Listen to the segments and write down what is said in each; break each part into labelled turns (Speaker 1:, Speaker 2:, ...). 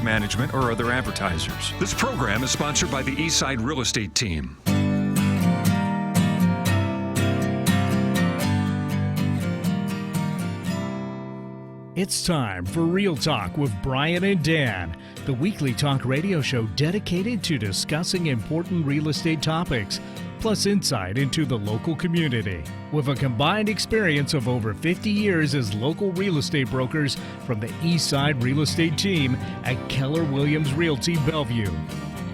Speaker 1: Management, or other advertisers. This program is sponsored by the Eastside Real Estate Team.
Speaker 2: It's time for Real Talk with Brian and Dan, the weekly talk radio show dedicated to discussing important real estate topics, plus insight into the local community. With a combined experience of over 50 years as local real estate brokers from the Eastside Real Estate Team at Keller Williams Realty Bellevue.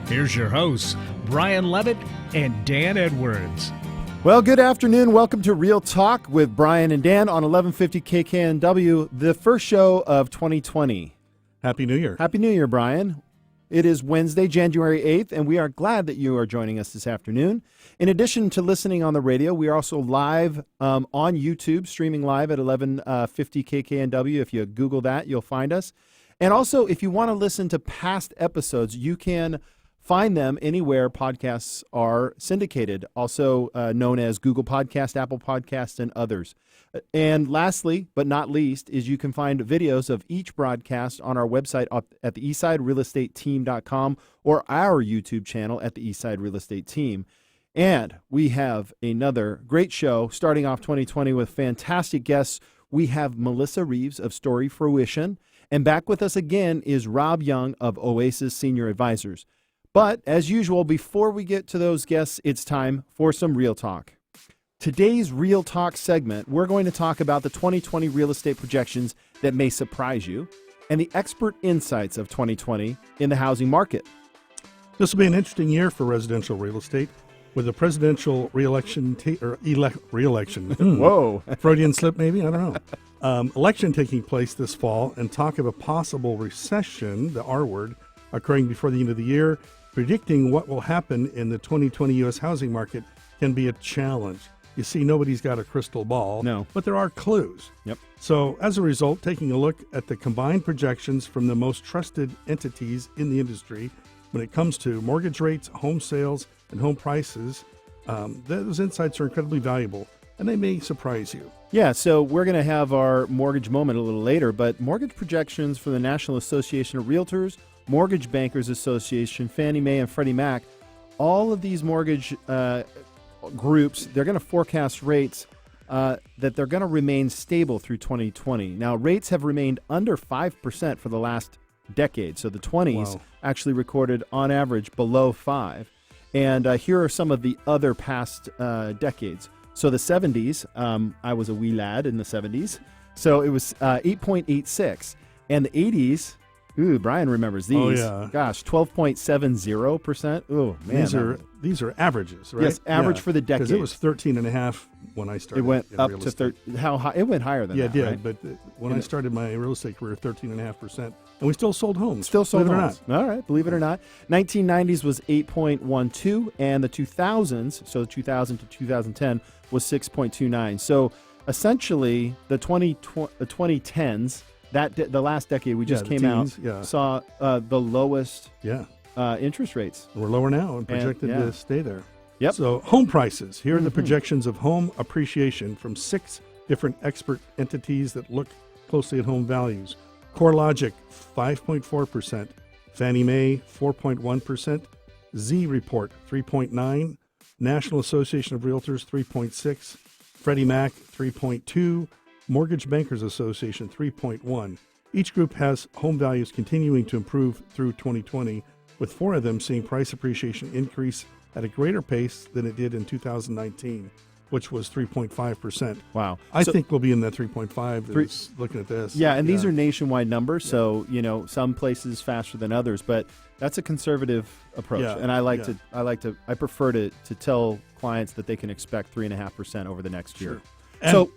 Speaker 2: Here's your hosts, Brian Levitt and Dan Edwards.
Speaker 3: Well, good afternoon. Welcome to Real Talk with Brian and Dan on 1150 KKNW, the first show of 2020.
Speaker 4: Happy New Year.
Speaker 3: Happy New Year, Brian. It is Wednesday, January 8th, and we are glad that you are joining us this afternoon. In addition to listening on the radio, we are also live on YouTube, streaming live at 1150 KKNW. If you Google that, you'll find us. And also, if you want to listen to past episodes, you can find them anywhere podcasts are syndicated, also known as Google Podcast, Apple Podcasts, and others. And lastly, but not least, is you can find videos of each broadcast on our website at the eastsiderealestateteam.com or our YouTube channel at the Eastside Real Estate Team. And we have another great show starting off 2020 with fantastic guests. We have Melissa Reaves of Story Fruition, and back with us again is Rob Young of Oasis Senior Advisors. But, as usual, before we get to those guests, it's time for some Real Talk. Today's Real Talk segment, we're going to talk about the 2020 real estate projections that may surprise you and the expert insights of 2020 in the housing market.
Speaker 4: This will be an interesting year for residential real estate with a presidential re-election.
Speaker 3: Whoa.
Speaker 4: Freudian slip, maybe? I don't know. Election taking place this fall and talk of a possible recession, the R word, occurring before the end of the year. Predicting what will happen in the 2020 U.S. housing market can be a challenge. You see, nobody's got a crystal ball,
Speaker 3: No.
Speaker 4: but there are clues.
Speaker 3: Yep.
Speaker 4: So as a result, taking a look at the combined projections from the most trusted entities in the industry when it comes to mortgage rates, home sales, and home prices, those insights are incredibly valuable, and they may surprise you.
Speaker 3: Yeah, so we're going to have our mortgage moment a little later, but mortgage projections for the National Association of Realtors, Mortgage Bankers Association, Fannie Mae, and Freddie Mac, all of these mortgage groups, they're going to forecast rates that they're going to remain stable through 2020. Now, rates have remained under 5% for the last decade. So the 20s actually recorded on average below 5. And here are some of the other past decades. So the 70s, I was a wee lad in the 70s. So it was 8.86. And the 80s, Brian remembers these.
Speaker 4: Oh, yeah.
Speaker 3: Gosh, 12.70%. Oh, man.
Speaker 4: These are averages, right?
Speaker 3: Yes, average for the decade.
Speaker 4: Because it was 13.5 when I started.
Speaker 3: It went
Speaker 4: in
Speaker 3: up
Speaker 4: real
Speaker 3: to
Speaker 4: estate.
Speaker 3: how high? It went higher than that.
Speaker 4: Yeah, it
Speaker 3: right?
Speaker 4: did. But when I started my real estate career, 13.5%, and we still sold homes.
Speaker 3: Still sold
Speaker 4: believe
Speaker 3: homes.
Speaker 4: It or not.
Speaker 3: All right, believe it or not. 1990s was 8.12, and the 2000s, so 2000 to 2010, was 6.29. So essentially, the 2010s, the last decade we just came
Speaker 4: teens,
Speaker 3: out, saw the lowest
Speaker 4: Yeah.
Speaker 3: interest rates.
Speaker 4: We're lower now and projected to stay there.
Speaker 3: Yep.
Speaker 4: So home prices. Here are the projections of home appreciation from 6 different expert entities that look closely at home values. CoreLogic, 5.4%. Fannie Mae, 4.1%. Z Report, 3.9%. National Association of Realtors, 3.6%. Freddie Mac, 3.2%. Mortgage Bankers Association, 3.1%. Each group has home values continuing to improve through 2020, with 4 of them seeing price appreciation increase at a greater pace than it did in 2019, which was 3.5%.
Speaker 3: Wow.
Speaker 4: I think we'll be in that 3.5 looking at this.
Speaker 3: Yeah, and these are nationwide numbers, so some places faster than others, but that's a conservative approach.
Speaker 4: Yeah,
Speaker 3: And I prefer to tell clients that they can expect 3.5% over the next year.
Speaker 4: And
Speaker 3: so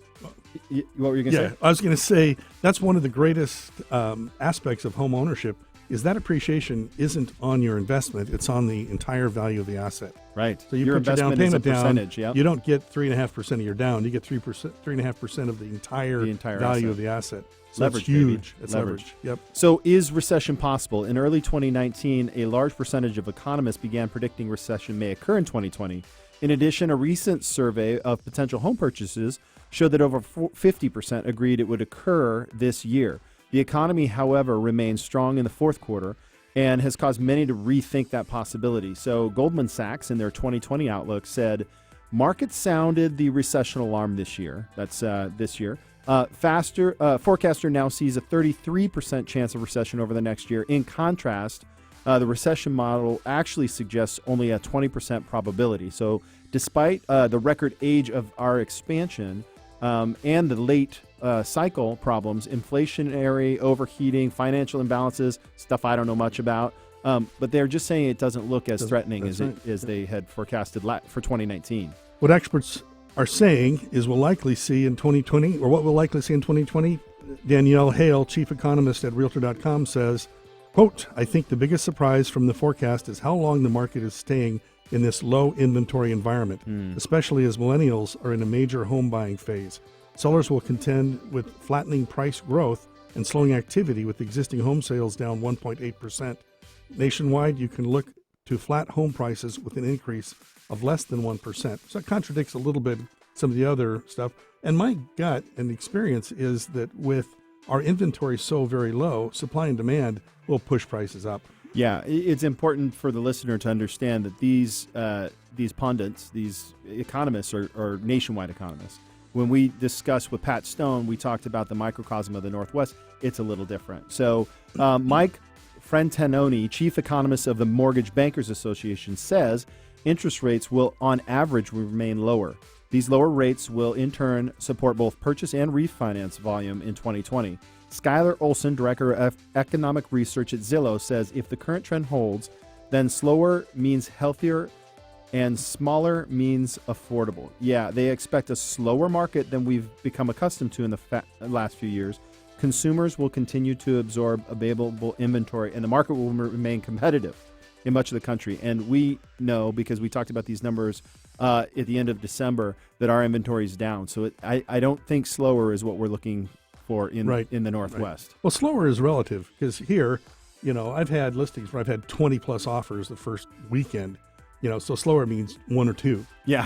Speaker 3: what were you going to say?
Speaker 4: I was going to say that's one of the greatest aspects of home ownership is that appreciation isn't on your investment, it's on the entire value of the asset.
Speaker 3: Right.
Speaker 4: So you
Speaker 3: your
Speaker 4: put your down
Speaker 3: investment is a
Speaker 4: payment down,
Speaker 3: percentage, yep.
Speaker 4: You don't get 3.5% of your down, you get 3.5% of the entire value
Speaker 3: asset.
Speaker 4: of the asset. So
Speaker 3: Leverage,
Speaker 4: it's huge.
Speaker 3: baby.
Speaker 4: It's
Speaker 3: leverage.
Speaker 4: Yep.
Speaker 3: So is recession possible? In early 2019, a large percentage of economists began predicting recession may occur in 2020. In addition, a recent survey of potential home purchases showed that over 50% agreed it would occur this year. The economy, however, remains strong in the fourth quarter and has caused many to rethink that possibility. So Goldman Sachs, in their 2020 outlook, said markets sounded the recession alarm this year. That's this year. Forecaster now sees a 33% chance of recession over the next year. In contrast, the recession model actually suggests only a 20% probability. So despite the record age of our expansion and the late cycle problems, inflationary overheating, financial imbalances, stuff I don't know much about, but they're just saying it doesn't look as threatening as they had forecasted for 2019.
Speaker 4: What experts are saying is we'll likely see in 2020, or what we'll likely see in 2020, Danielle Hale, chief economist at Realtor.com, says, quote, I think the biggest surprise from the forecast is how long the market is staying in this low inventory environment, especially as millennials are in a major home buying phase. Sellers will contend with flattening price growth and slowing activity, with existing home sales down 1.8%. Nationwide, you can look to flat home prices with an increase of less than 1%. So it contradicts a little bit some of the other stuff. And my gut and experience is that with our inventory so very low, supply and demand will push prices up.
Speaker 3: Yeah, it's important for the listener to understand that these pundits, these economists are nationwide economists. When we discussed with Pat Stone, we talked about the microcosm of the Northwest. It's a little different. So Mike Frentanoni, chief economist of the Mortgage Bankers Association, says interest rates will, on average, remain lower. These lower rates will, in turn, support both purchase and refinance volume in 2020. Skylar Olson, director of economic research at Zillow, says if the current trend holds, then slower means healthier and smaller means affordable. Yeah, they expect a slower market than we've become accustomed to in the last few years. Consumers will continue to absorb available inventory, and the market will remain competitive in much of the country. And we know, because we talked about these numbers at the end of December, that our inventory is down. So I don't think slower is what we're looking for in the Northwest.
Speaker 4: Right. Well, slower is relative, because here, I've had listings where I've had 20 plus offers the first weekend. So slower means one or two.
Speaker 3: Yeah.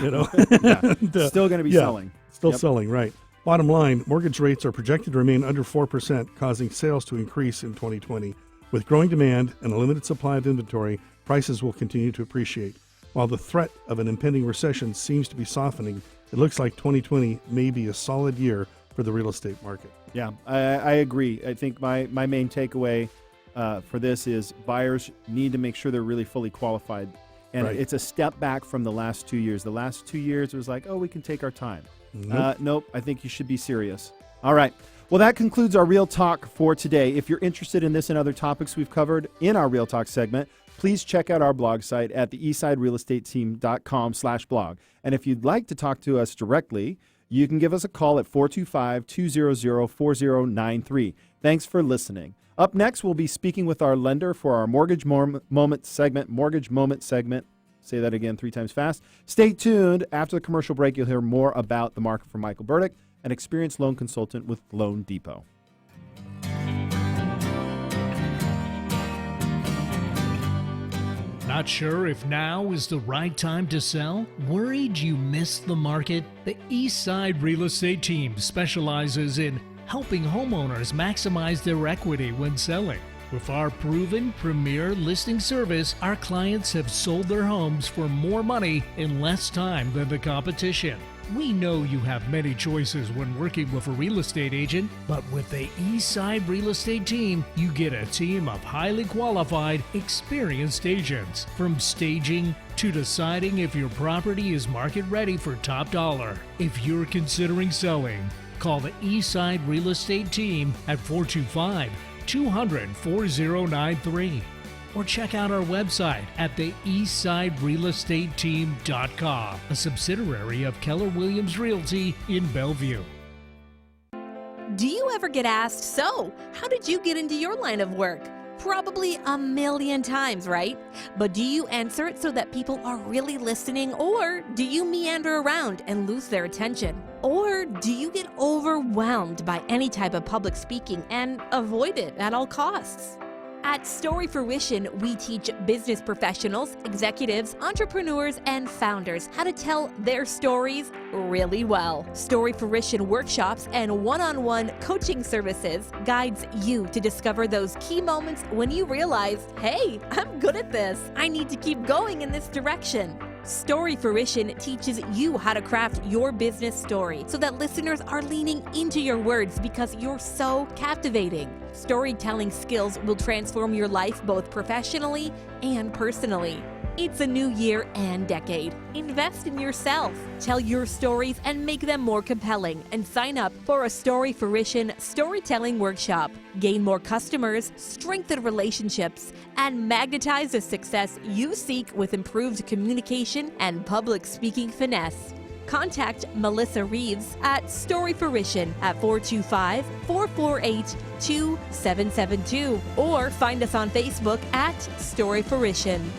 Speaker 4: Yeah.
Speaker 3: Still going to be selling.
Speaker 4: Still selling, right. Bottom line, mortgage rates are projected to remain under 4%, causing sales to increase in 2020. With growing demand and a limited supply of inventory, prices will continue to appreciate. While the threat of an impending recession seems to be softening, it looks like 2020 may be a solid year for the real estate market.
Speaker 3: Yeah, I agree. I think my main takeaway for this is buyers need to make sure they're really fully qualified. And it's a step back from the last 2 years. The last 2 years it was like, we can take our time. Nope, I think you should be serious. All right. Well, that concludes our Real Talk for today. If you're interested in this and other topics we've covered in our Real Talk segment, please check out our blog site at the eastsiderealestateteam.com/blog. And if you'd like to talk to us directly, you can give us a call at 425-200-4093. Thanks for listening. Up next, we'll be speaking with our lender for our Mortgage Moment segment. Say that again 3 times fast. Stay tuned. After the commercial break, you'll hear more about the market from Michael Burdick, an experienced loan consultant with Loan Depot.
Speaker 2: Not sure if now is the right time to sell? Worried you missed the market? The Eastside Real Estate Team specializes in helping homeowners maximize their equity when selling. With our proven premier listing service, our clients have sold their homes for more money in less time than the competition. We know you have many choices when working with a real estate agent, but with the Eastside Real Estate Team, you get a team of highly qualified, experienced agents. From staging to deciding if your property is market ready for top dollar. If you're considering selling, call the Eastside Real Estate Team at 425-200-4093. Or check out our website at the eastsiderealestateteam.com, a subsidiary of Keller Williams Realty in Bellevue.
Speaker 5: Do you ever get asked, so how did you get into your line of work? Probably a million times, right? But do you answer it so that people are really listening, or do you meander around and lose their attention? Or do you get overwhelmed by any type of public speaking and avoid it at all costs? At Story Fruition, we teach business professionals, executives, entrepreneurs, and founders how to tell their stories really well. Story Fruition workshops and one-on-one coaching services guides you to discover those key moments when you realize, hey, I'm good at this. I need to keep going in this direction. Story Fruition teaches you how to craft your business story so that listeners are leaning into your words because you're so captivating. Storytelling skills will transform your life both professionally and personally. It's a new year and decade. Invest in yourself. Tell your stories and make them more compelling, and sign up for a Story Fruition storytelling workshop. Gain more customers, strengthen relationships, and magnetize the success you seek with improved communication and public speaking finesse. Contact Melissa Reaves at Story Fruition at 425-448-2772 or find us on Facebook at Story Fruition.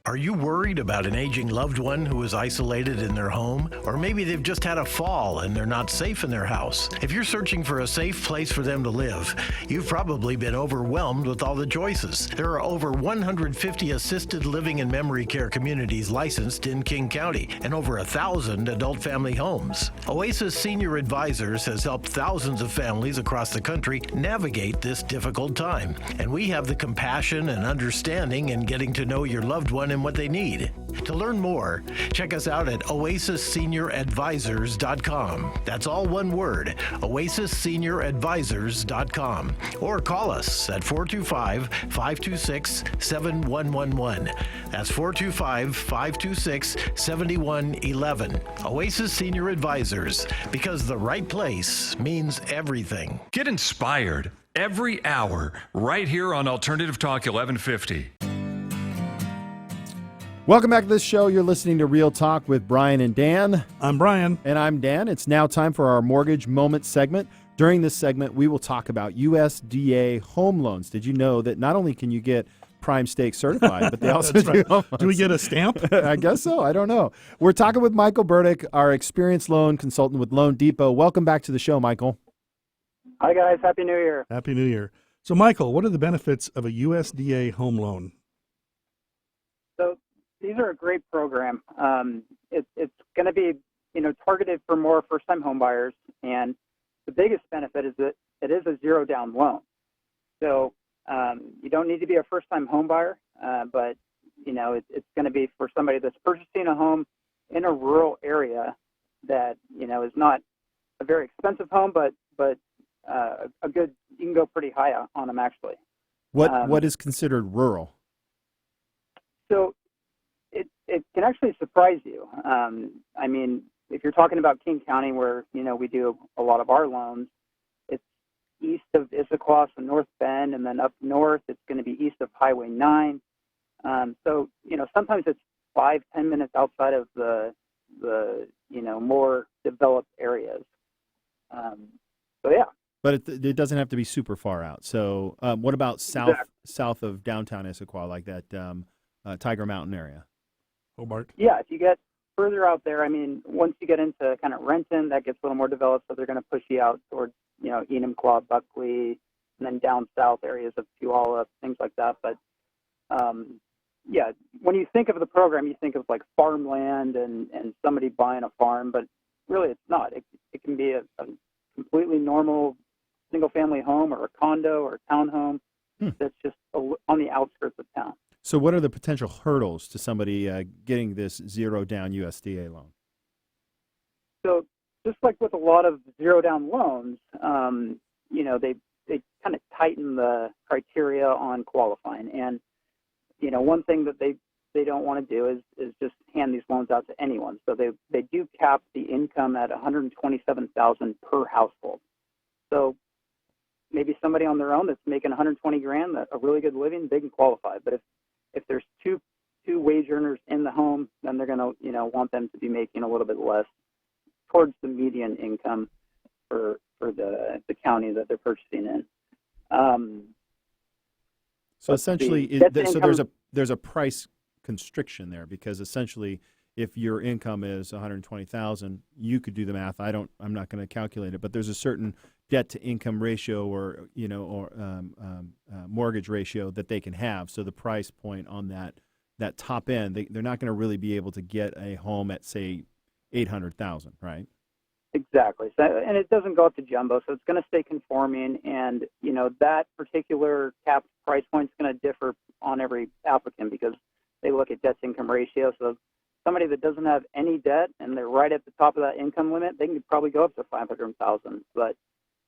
Speaker 6: Are you worried about an aging loved one who is isolated in their home? Or maybe they've just had a fall and they're not safe in their house. If you're searching for a safe place for them to live, you've probably been overwhelmed with all the choices. There are over 150 assisted living and memory care communities licensed in King County and over 1,000 adult family homes. Oasis Senior Advisors has helped thousands of families across the country navigate this difficult time. And we have the compassion and understanding in getting to know your loved one and what they need. To learn more, check us out at oasisssenioradvisors.com. That's all one word, oasisssenioradvisors.com. Or call us at 425-526-7111. That's 425-526-7111. Oasis Senior Advisors, because the right place means everything.
Speaker 1: Get inspired every hour right here on Alternative Talk 1150.
Speaker 3: Welcome back to this show. You're listening to Real Talk with Brian and Dan.
Speaker 4: I'm Brian.
Speaker 3: And I'm Dan. It's now time for our Mortgage Moment segment. During this segment, we will talk about USDA home loans. Did you know that not only can you get prime stake certified, but they also do
Speaker 4: right.
Speaker 3: home loans?
Speaker 4: Do we get a stamp?
Speaker 3: I guess so. I don't know. We're talking with Michael Burdick, our experienced loan consultant with Loan Depot. Welcome back to the show, Michael.
Speaker 7: Hi, guys. Happy New Year.
Speaker 4: Happy New Year. So, Michael, what are the benefits of a USDA home loan?
Speaker 7: So these are a great program. It's going to be, targeted for more first-time home buyers, and the biggest benefit is that it is a zero-down loan. So you don't need to be a first-time home buyer, but it's going to be for somebody that's purchasing a home in a rural area that is not a very expensive home, but a good. You can go pretty high on them actually.
Speaker 3: What is considered rural?
Speaker 7: So it can actually surprise you. If you're talking about King County, where we do a lot of our loans, it's east of Issaquah and North Bend, and then up north it's going to be east of Highway 9. So sometimes it's 5-10 minutes outside of the more developed areas. So yeah.
Speaker 3: But it doesn't have to be super far out. So what about south of downtown Issaquah, like that Tiger Mountain area?
Speaker 4: Hobart?
Speaker 7: Yeah, if you get further out there, once you get into kind of Renton, that gets a little more developed, so they're going to push you out towards, Enumclaw, Buckley, and then down south areas of Puyallup, things like that. But, when you think of the program, you think of like farmland and somebody buying a farm, but really it's not. It can be a completely normal single-family home or a condo or a townhome that's just on the outskirts of town.
Speaker 3: So what are the potential hurdles to somebody getting this zero-down USDA loan?
Speaker 7: So just like with a lot of zero-down loans, they kind of tighten the criteria on qualifying. And, one thing that they don't want to do is just hand these loans out to anyone. So they do cap the income at $127,000 per household. So maybe somebody on their own that's making $120,000, a really good living, they can qualify. But if there's two wage earners in the home, then they're going to want them to be making a little bit less towards the median income for the county that they're purchasing in.
Speaker 3: So essentially, there's a price constriction there, because essentially, if your income is 120,000, you could do the math. I'm not going to calculate it, but there's a certain debt to income ratio or mortgage ratio that they can have. So the price point on that top end, they're not going to really be able to get a home at, say, 800,000, right?
Speaker 7: Exactly. So, and it doesn't go up to jumbo, so it's going to stay conforming. And, that particular cap price point is going to differ on every applicant because they look at debt-to-income ratio. So somebody that doesn't have any debt and they're right at the top of that income limit, they can probably go up to 500,000. But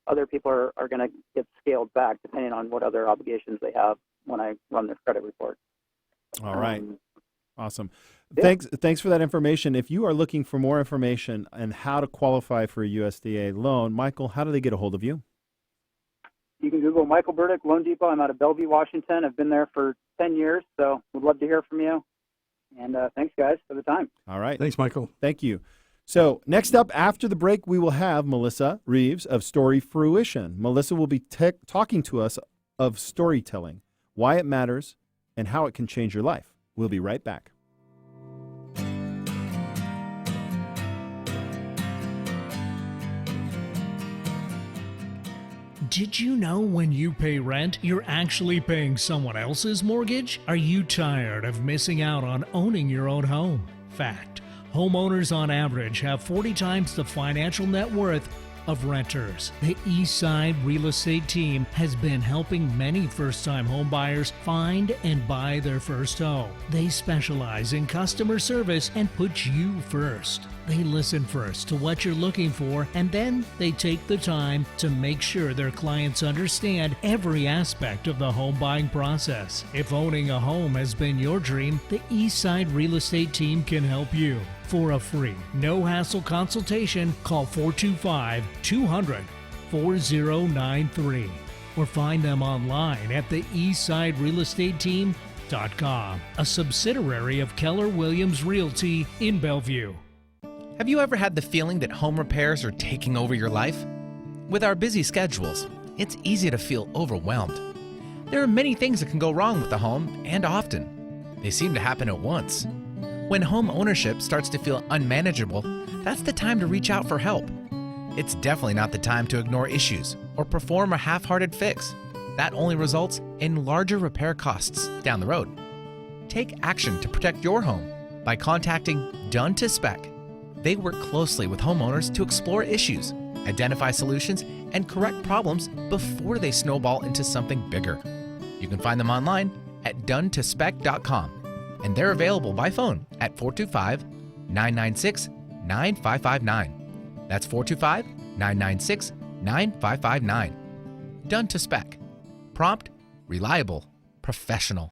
Speaker 7: other people are going to get scaled back depending on what other obligations they have when I run their credit report.
Speaker 3: All right. Awesome.
Speaker 7: Yeah.
Speaker 3: Thanks for that information. If you are looking for more information on how to qualify for a USDA loan, Michael, how do they get a hold of you?
Speaker 7: You can Google Michael Burdick, Loan Depot. I'm out of Bellevue, Washington. I've been there for 10 years, so would love to hear from you. And thanks, guys, for the time.
Speaker 3: All right.
Speaker 4: Thanks, Michael.
Speaker 3: Thank you. So next up after the break, we will have Melissa Reaves of Story Fruition. Melissa will be talking to us of storytelling, why it matters, and how it can change your life. We'll be right back.
Speaker 2: Did you know when you pay rent, you're actually paying someone else's mortgage? Are you tired of missing out on owning your own home? Fact: homeowners on average have 40 times the financial net worth of renters. The Eastside Real Estate Team has been helping many first-time homebuyers find and buy their first home. They specialize in customer service and put you first. They listen first to what you're looking for, and then they take the time to make sure their clients understand every aspect of the home buying process. If owning a home has been your dream, the Eastside Real Estate Team can help you. For a free, no-hassle consultation, call 425-200-4093 or find them online at the eastsiderealestateteam.com, a subsidiary of Keller Williams Realty in Bellevue.
Speaker 8: Have you ever had the feeling that home repairs are taking over your life? With our busy schedules, it's easy to feel overwhelmed. There are many things that can go wrong with the home, and often. They seem to happen at once. When home ownership starts to feel unmanageable, that's the time to reach out for help. It's definitely not the time to ignore issues or perform a half-hearted fix. That only results in larger repair costs down the road. Take action to protect your home by contacting Done to Spec. They work closely with homeowners to explore issues, identify solutions, and correct problems before they snowball into something bigger. You can find them online at donetospec.com, and they're available by phone at 425-996-9559. That's 425-996-9559. Done to Spec. Prompt, reliable, professional.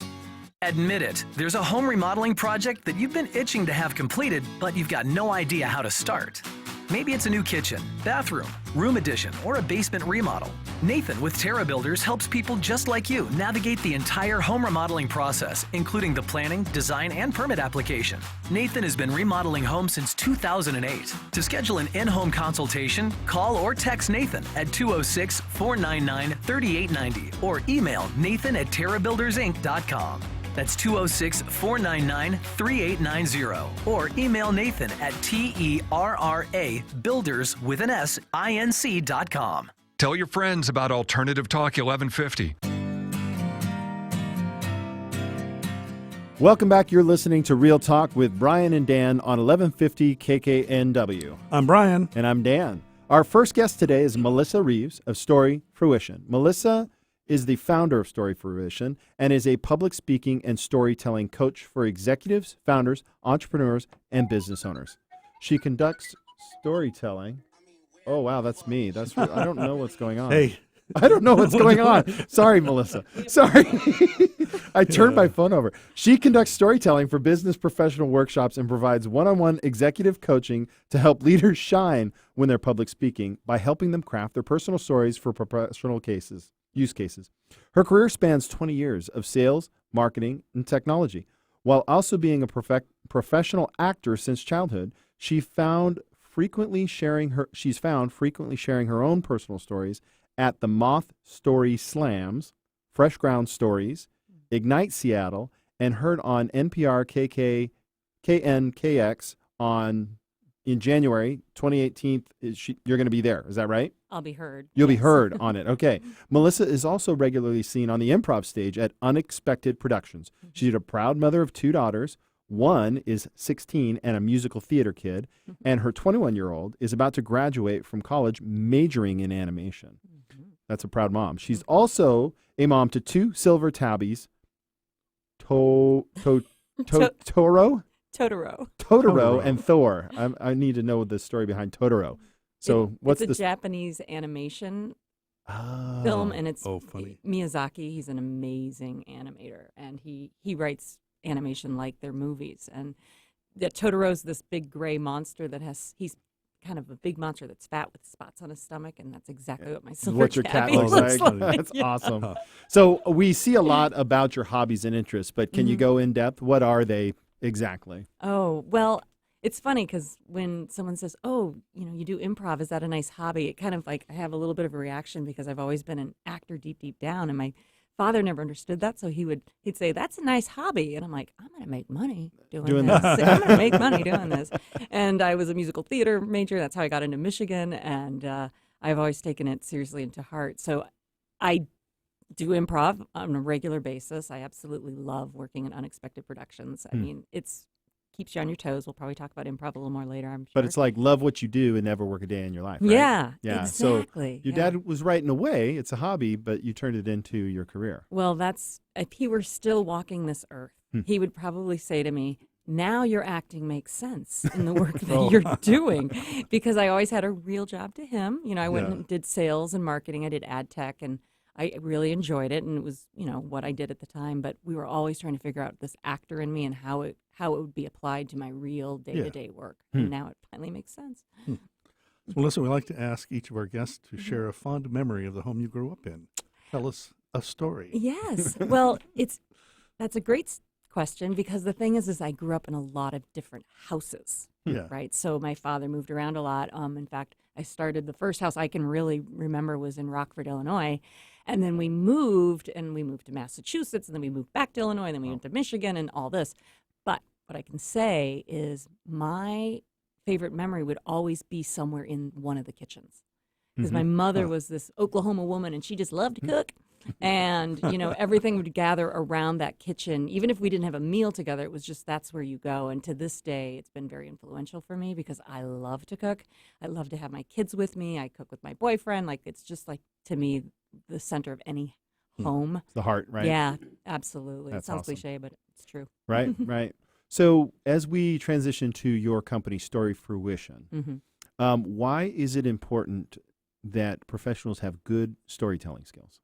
Speaker 9: Admit it, there's a home remodeling project that you've been itching to have completed, but you've got no idea how to start. Maybe it's a new kitchen, bathroom, room addition, or a basement remodel. Nathan with Terra Builders helps people just like you navigate the entire home remodeling process, including the planning, design, and permit application. Nathan has been remodeling homes since 2008. To schedule an in-home consultation, call or text Nathan at 206-499-3890 or email nathan@terrabuildersinc.com. That's 206-499-3890 or email Nathan at TERRA builders.com.
Speaker 1: Tell your friends about Alternative Talk 1150.
Speaker 3: Welcome back. You're listening to Real Talk with Brian and Dan on 1150 KKNW.
Speaker 4: I'm Brian.
Speaker 3: And I'm Dan. Our first guest today is Melissa Reaves of Story Fruition. Melissa is the founder of Story Fruition and is a public speaking and storytelling coach for executives, founders, entrepreneurs, and business owners. She conducts storytelling. Oh, wow, that's me. I don't know what's going on.
Speaker 4: Hey.
Speaker 3: I don't know what's going on. Sorry, Melissa. Sorry. I turned my phone over. She conducts storytelling for business professional workshops and provides one-on-one executive coaching to help leaders shine when they're public speaking by helping them craft their personal stories for professional use cases. Her career spans 20 years of sales, marketing, and technology. While also being a professional actor since childhood, she's found frequently sharing her own personal stories at the Moth Story Slams, Fresh Ground Stories, Ignite Seattle, and heard on NPR KNKX in January 2018. You're going to be there. Is that right?
Speaker 10: I'll be heard.
Speaker 3: You'll be
Speaker 10: yes.
Speaker 3: heard on it. Okay. Melissa is also regularly seen on the improv stage at Unexpected Productions. She's a proud mother of 2 daughters. One is 16 and a musical theater kid, and her 21-year-old is about to graduate from college majoring in animation. That's a proud mom. She's also a mom to 2 silver tabbies, Toro,
Speaker 10: Totoro.
Speaker 3: and Thor. I need to know the story behind Totoro. So what's
Speaker 10: it's a
Speaker 3: this?
Speaker 10: Japanese animation
Speaker 3: Oh.
Speaker 10: film, and it's
Speaker 4: funny.
Speaker 10: Miyazaki. He's an amazing animator, and he writes animation like they're movies. And Totoro's this big gray monster he's kind of a big monster that's fat with spots on his stomach, and that's exactly what my silver
Speaker 3: What your cat
Speaker 10: tabby
Speaker 3: looks like.
Speaker 10: like.
Speaker 3: That's
Speaker 10: Yeah.
Speaker 3: awesome. So we see a lot about your hobbies and interests, but can you go in depth? What are they exactly?
Speaker 10: Oh, well, it's funny because when someone says, oh, you do improv, is that a nice hobby? It kind of like, I have a little bit of a reaction because I've always been an actor deep down, and my father never understood that, so he'd say, that's a nice hobby. And I'm like, I'm going to make money doing this. I'm going to make money doing this. And I was a musical theater major. That's how I got into Michigan, and I've always taken it seriously and to heart. So I do improv on a regular basis. I absolutely love working in Unexpected Productions. I mean, it's keeps you on your toes. We'll probably talk about improv a little more later, I'm sure.
Speaker 3: But it's like love what you do and never work a day in your life, right?
Speaker 10: Yeah,
Speaker 3: So
Speaker 10: exactly.
Speaker 3: your dad was right in a way. It's a hobby, but you turned it into your career.
Speaker 10: Well, if he were still walking this earth, he would probably say to me, now your acting makes sense in the work that you're doing. Because I always had a real job to him. I went and did sales and marketing. I did ad tech, and I really enjoyed it, and it was, what I did at the time. But we were always trying to figure out this actor in me and how it would be applied to my real day-to-day work. And now it finally makes sense.
Speaker 4: So, Melissa, we like to ask each of our guests to share a fond memory of the home you grew up in. Tell us a story.
Speaker 10: Yes. Well, that's a great question, because the thing is I grew up in a lot of different houses.
Speaker 4: Yeah.
Speaker 10: Right. So my father moved around a lot. In fact, I started the first house I can really remember was in Rockford, Illinois. And then we moved to Massachusetts, and then we moved back to Illinois, and then we went to Michigan and all this. But what I can say is my favorite memory would always be somewhere in one of the kitchens. Because my mother was this Oklahoma woman, and she just loved to cook. And, everything would gather around that kitchen. Even if we didn't have a meal together, it was just that's where you go. And to this day, it's been very influential for me because I love to cook. I love to have my kids with me. I cook with my boyfriend. Like, it's just like, to me, the center of any home.
Speaker 3: It's the heart, right?
Speaker 10: Yeah, absolutely.
Speaker 3: That's
Speaker 10: it sounds
Speaker 3: awesome.
Speaker 10: cliche, but it's true.
Speaker 3: Right, right. So as we transition to your company, Story Fruition, why is it important that professionals have good storytelling skills?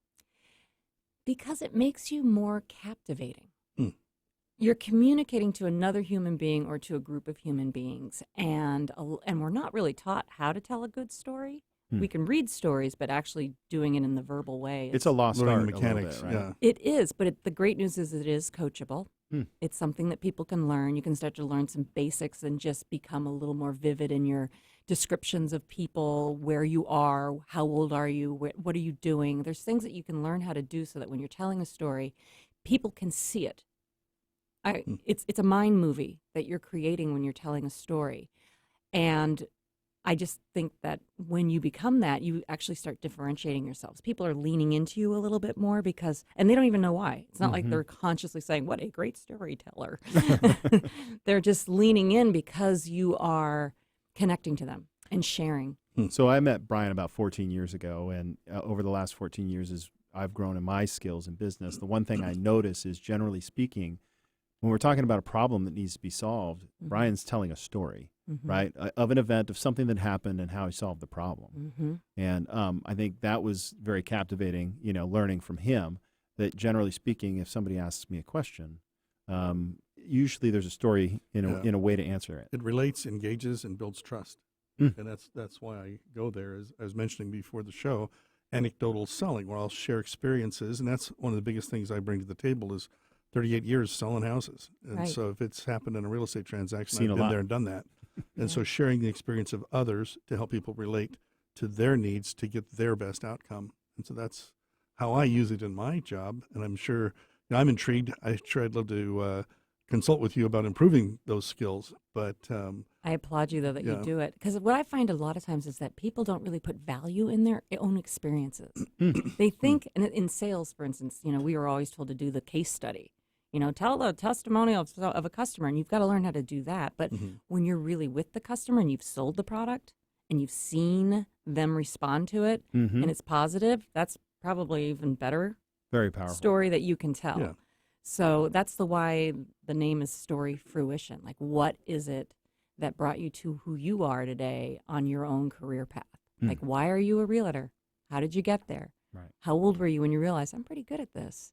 Speaker 10: Because it makes you more captivating. You're communicating to another human being or to a group of human beings, and we're not really taught how to tell a good story. We can read stories, but actually doing it in the verbal way.
Speaker 3: It's a lost
Speaker 4: Learning
Speaker 3: art.
Speaker 4: the mechanics,
Speaker 3: a little bit, right?
Speaker 10: It is, but the great news is it is coachable. It's something that people can learn. You can start to learn some basics and just become a little more vivid in your descriptions of people, where you are, how old are you, what are you doing. There's things that you can learn how to do so that when you're telling a story, people can see it. It's a mind movie that you're creating when you're telling a story. And I just think that when you become that, you actually start differentiating yourselves. People are leaning into you a little bit more and they don't even know why. It's not like they're consciously saying, what a great storyteller. They're just leaning in because you are connecting to them and sharing.
Speaker 3: So I met Brian about 14 years ago, and over the last 14 years, as I've grown in my skills in business, the one thing I notice is, generally speaking, when we're talking about a problem that needs to be solved, Brian's telling a story. Right, of an event, of something that happened and how he solved the problem. And I think that was very captivating, learning from him that, generally speaking, if somebody asks me a question, usually there's a story in a way to answer it.
Speaker 4: It relates, engages, and builds trust. And that's why I go there. As I was mentioning before the show, anecdotal selling, where I'll share experiences. And that's one of the biggest things I bring to the table is 38 years selling houses. And so if it's happened in a real estate transaction, I've been there and done that. And so sharing the experience of others to help people relate to their needs to get their best outcome. And so that's how I use it in my job. And I'm sure, I'm intrigued. I'd love to consult with you about improving those skills. But
Speaker 10: I applaud you, though, that
Speaker 4: Yeah.
Speaker 10: you do it. Because what I find a lot of times is that people don't really put value in their own experiences. They think, and in sales, for instance, we are always told to do the case study. Tell the testimonial of a customer, and you've got to learn how to do that. But when you're really with the customer and you've sold the product and you've seen them respond to it and it's positive, that's probably even better
Speaker 3: Very powerful.
Speaker 10: story that you can tell.
Speaker 4: Yeah.
Speaker 10: So that's why the name is Story Fruition. Like, what is it that brought you to who you are today on your own career path? Like, why are you a realtor? How did you get there?
Speaker 3: Right.
Speaker 10: How old were you when you realized, I'm pretty good at this?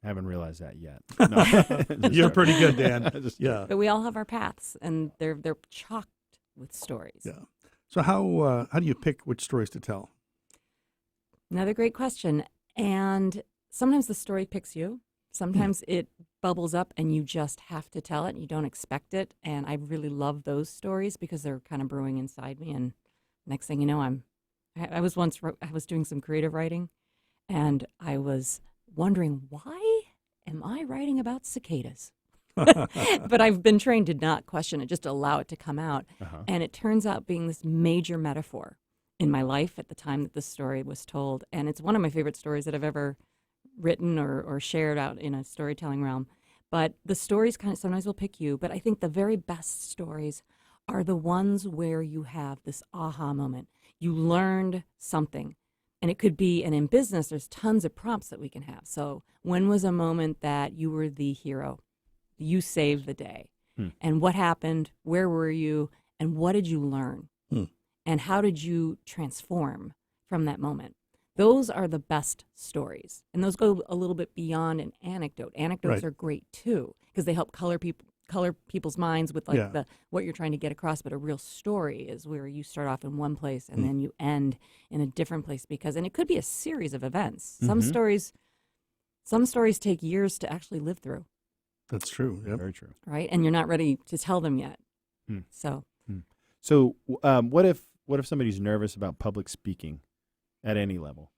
Speaker 3: I haven't realized that yet. No.
Speaker 4: you're pretty good, Dan. Yeah.
Speaker 10: But we all have our paths, and they're chocked with stories.
Speaker 4: Yeah. So how do you pick which stories to tell?
Speaker 10: Another great question. And sometimes the story picks you. Sometimes it bubbles up and you just have to tell it and you don't expect it. And I really love those stories because they're kind of brewing inside me. And next thing you know, I was doing some creative writing, and I was wondering, why am I writing about cicadas? But I've been trained to not question it, just to allow it to come out. And it turns out being this major metaphor in my life at the time that this story was told. And it's one of my favorite stories that I've ever written or shared out in a storytelling realm. But the stories kind of sometimes will pick you, but I think the very best stories are the ones where you have this aha moment. You learned something. And it could be, and in business, there's tons of prompts that we can have. So when was a moment that you were the hero? You saved the day. And what happened? Where were you? And what did you learn? And how did you transform from that moment? Those are the best stories. And those go a little bit beyond an anecdote. Anecdotes
Speaker 4: Right.
Speaker 10: are great too, because they help color people's minds with what you're trying to get across. But a real story is where you start off in one place and then you end in a different place, and it could be a series of events. Some stories take years to actually live through.
Speaker 4: That's true. Yep.
Speaker 3: Very true.
Speaker 10: Right? And you're not ready to tell them yet. So
Speaker 3: So, what if somebody's nervous about public speaking at any level?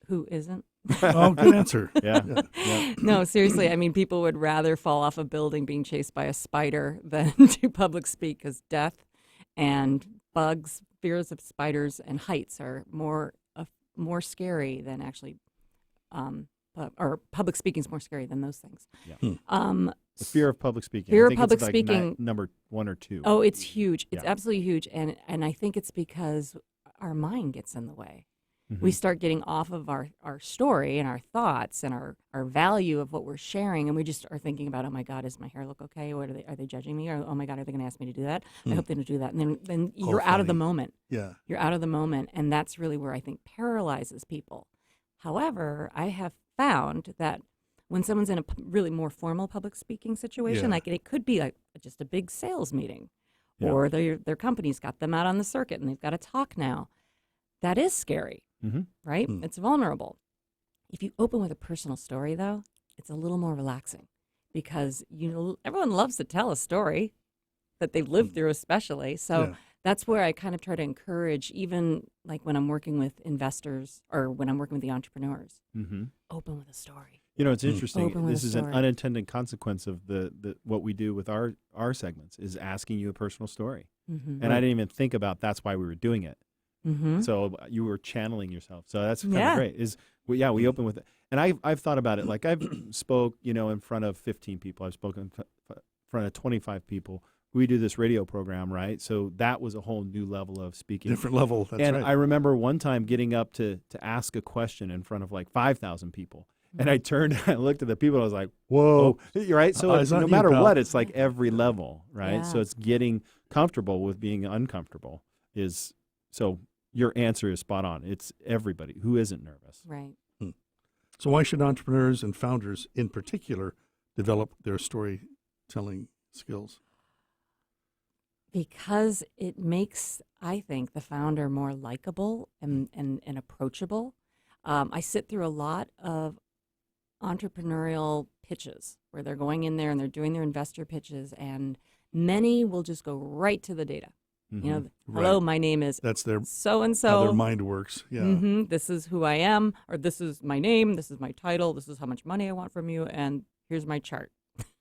Speaker 10: who isn't?
Speaker 4: Oh, good answer.
Speaker 3: Yeah.
Speaker 10: No, seriously. I mean, people would rather fall off a building being chased by a spider than do public speak, because death and bugs, fears of spiders and heights are more scary than actually, or public speaking is more scary than those things.
Speaker 3: Yeah. The fear of public speaking.
Speaker 10: Fear
Speaker 3: I
Speaker 10: of
Speaker 3: think
Speaker 10: public
Speaker 3: it's like
Speaker 10: speaking.
Speaker 3: number 1 or 2.
Speaker 10: Oh, it's huge. It's
Speaker 3: Yeah.
Speaker 10: absolutely huge. And I think it's because our mind gets in the way. We start getting off of our story and our thoughts and our value of what we're sharing, and we just are thinking about, oh my God, does my hair look okay? What are they judging me? Or oh my God, are they going to ask me to do that? I hope they don't do that. And then you're out of the
Speaker 4: funny.
Speaker 10: moment.
Speaker 4: Yeah.
Speaker 10: You're out of the moment, and that's really where I think paralyzes people. However, I have found that when someone's in a really more formal public speaking situation,
Speaker 4: Yeah.
Speaker 10: like it could be like just a big sales meeting,
Speaker 3: Yeah.
Speaker 10: or their company's got them out on the circuit and they've got to talk now. That is scary, right? It's vulnerable. If you open with a personal story, though, it's a little more relaxing, because everyone loves to tell a story that they've lived through, especially. So that's where I kind of try to encourage, even like when I'm working with investors or when I'm working with the entrepreneurs, open with a story.
Speaker 3: It's interesting.
Speaker 10: Open with
Speaker 3: This
Speaker 10: a
Speaker 3: is an
Speaker 10: story.
Speaker 3: unintended consequence of the what we do with our segments, is asking you a personal story. And I didn't even think about that's why we were doing it. So you were channeling yourself. So that's kind of great. We open with it. And I've thought about it. Like I've spoke, in front of 15 people. I've spoken in front of 25 people. We do this radio program, right? So that was a whole new level of speaking.
Speaker 4: Different level. That's
Speaker 3: and
Speaker 4: right.
Speaker 3: I remember one time getting up to ask a question in front of like 5,000 people. And I turned and I looked at the people and I was like, whoa, right? So
Speaker 4: Eyes on
Speaker 3: no
Speaker 4: you,
Speaker 3: matter
Speaker 4: pal.
Speaker 3: what, it's like every level, right?
Speaker 10: Yeah.
Speaker 3: So it's getting comfortable with being uncomfortable so your answer is spot on. It's everybody who isn't nervous.
Speaker 10: Right.
Speaker 4: So why should entrepreneurs and founders in particular develop their storytelling skills?
Speaker 10: Because it makes, I think, the founder more likable and approachable. I sit through a lot of entrepreneurial pitches where they're going in there and they're doing their investor pitches, and many will just go right to the data. Hello, my name is
Speaker 4: That's their
Speaker 10: so-and-so.
Speaker 4: how their mind works. Yeah.
Speaker 10: This is who I am, or this is my name, this is my title, this is how much money I want from you, and here's my chart.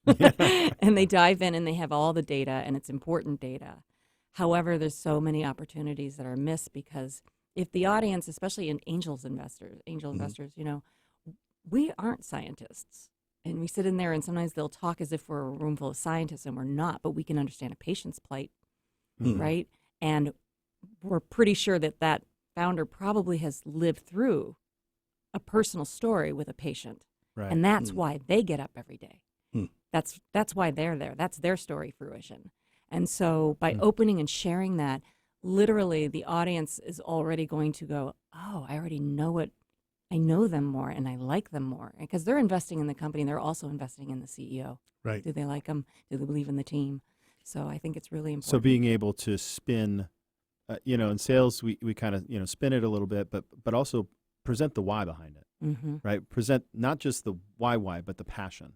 Speaker 10: and they dive in and they have all the data, and it's important data. However, there's so many opportunities that are missed because if the audience, especially in angel investors, we aren't scientists. And we sit in there and sometimes they'll talk as if we're a room full of scientists and we're not, but we can understand a patient's plight, right? And we're pretty sure that that founder probably has lived through a personal story with a patient.
Speaker 3: Right.
Speaker 10: And that's why they get up every day. That's why they're there. That's their story, Fruition. And so by opening and sharing that, literally the audience is already going to go, oh, I already know it. I know them more and I like them more. Because they're investing in the company and they're also investing in the CEO.
Speaker 4: Right.
Speaker 10: Do they like them? Do they believe in the team? So I think it's really important.
Speaker 3: So being able to spin, in sales, we kind of, spin it a little bit, but also present the why behind it. Right? Present not just the why, but the passion,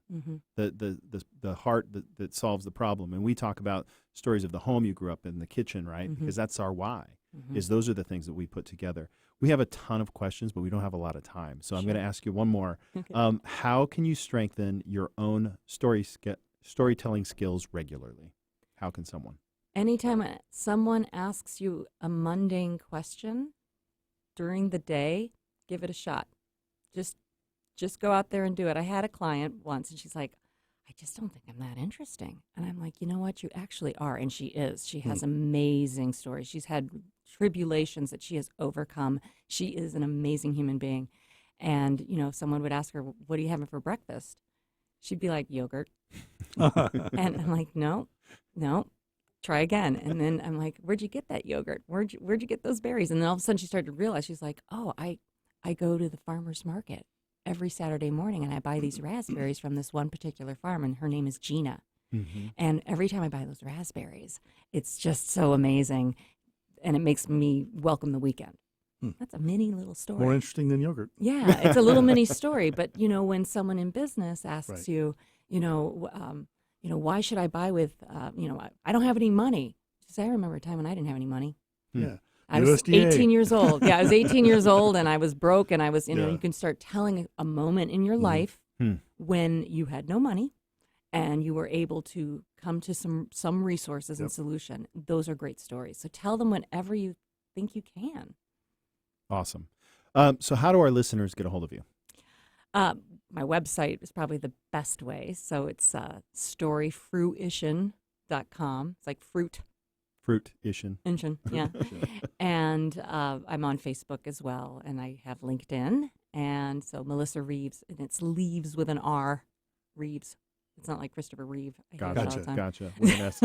Speaker 3: the heart that solves the problem. And we talk about stories of the home you grew up in, the kitchen, right? Because that's our why. Is those are the things that we put together. We have a ton of questions, but we don't have a lot of time. So I'm going to ask you one more. Okay. How can you strengthen your own storytelling skills regularly? How can someone?
Speaker 10: Anytime someone asks you a mundane question during the day, give it a shot. Just go out there and do it. I had a client once, and she's like, I just don't think I'm that interesting. And I'm like, you know what? You actually are. And she is. She has amazing stories. She's had tribulations that she has overcome. She is an amazing human being. And, if someone would ask her, what are you having for breakfast? She'd be like, yogurt. And I'm like, no, try again. And then I'm like, where'd you get that yogurt? Where'd you get those berries? And then all of a sudden she started to realize, she's like, oh, I go to the farmer's market every Saturday morning and I buy these raspberries from this one particular farm, and her name is Gina. And every time I buy those raspberries, it's just so amazing, and it makes me welcome the weekend. That's a mini little story.
Speaker 4: More interesting than yogurt.
Speaker 10: Yeah, it's a little mini story. But, when someone in business asks you, why should I buy with, I don't have any money. She says, I remember a time when I didn't have any money.
Speaker 4: Yeah.
Speaker 10: I was
Speaker 4: USDA.
Speaker 10: 18 years old. Yeah, I was 18 years old and I was broke, and I was, you can start telling a moment in your life when you had no money and you were able to come to some resources and solution. Those are great stories. So tell them whenever you think you can.
Speaker 3: Awesome. So how do our listeners get a hold of you?
Speaker 10: My website is probably the best way. So it's storyfruition.com. It's like fruit.
Speaker 3: Fruition.
Speaker 10: Yeah. And I'm on Facebook as well, and I have LinkedIn. And so Melissa Reaves, and it's Leaves with an R. Reaves. It's not like Christopher Reeve.
Speaker 3: Gotcha. With an S.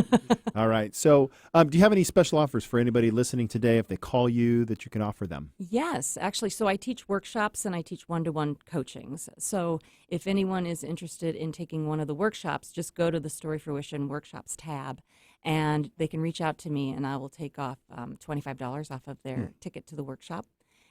Speaker 3: All right. So do you have any special offers for anybody listening today if they call you that you can offer them?
Speaker 10: Yes, actually. So I teach workshops and I teach one-to-one coachings. So if anyone is interested in taking one of the workshops, just go to the Story Fruition Workshops tab, and they can reach out to me, and I will take off $25 off of their ticket to the workshop.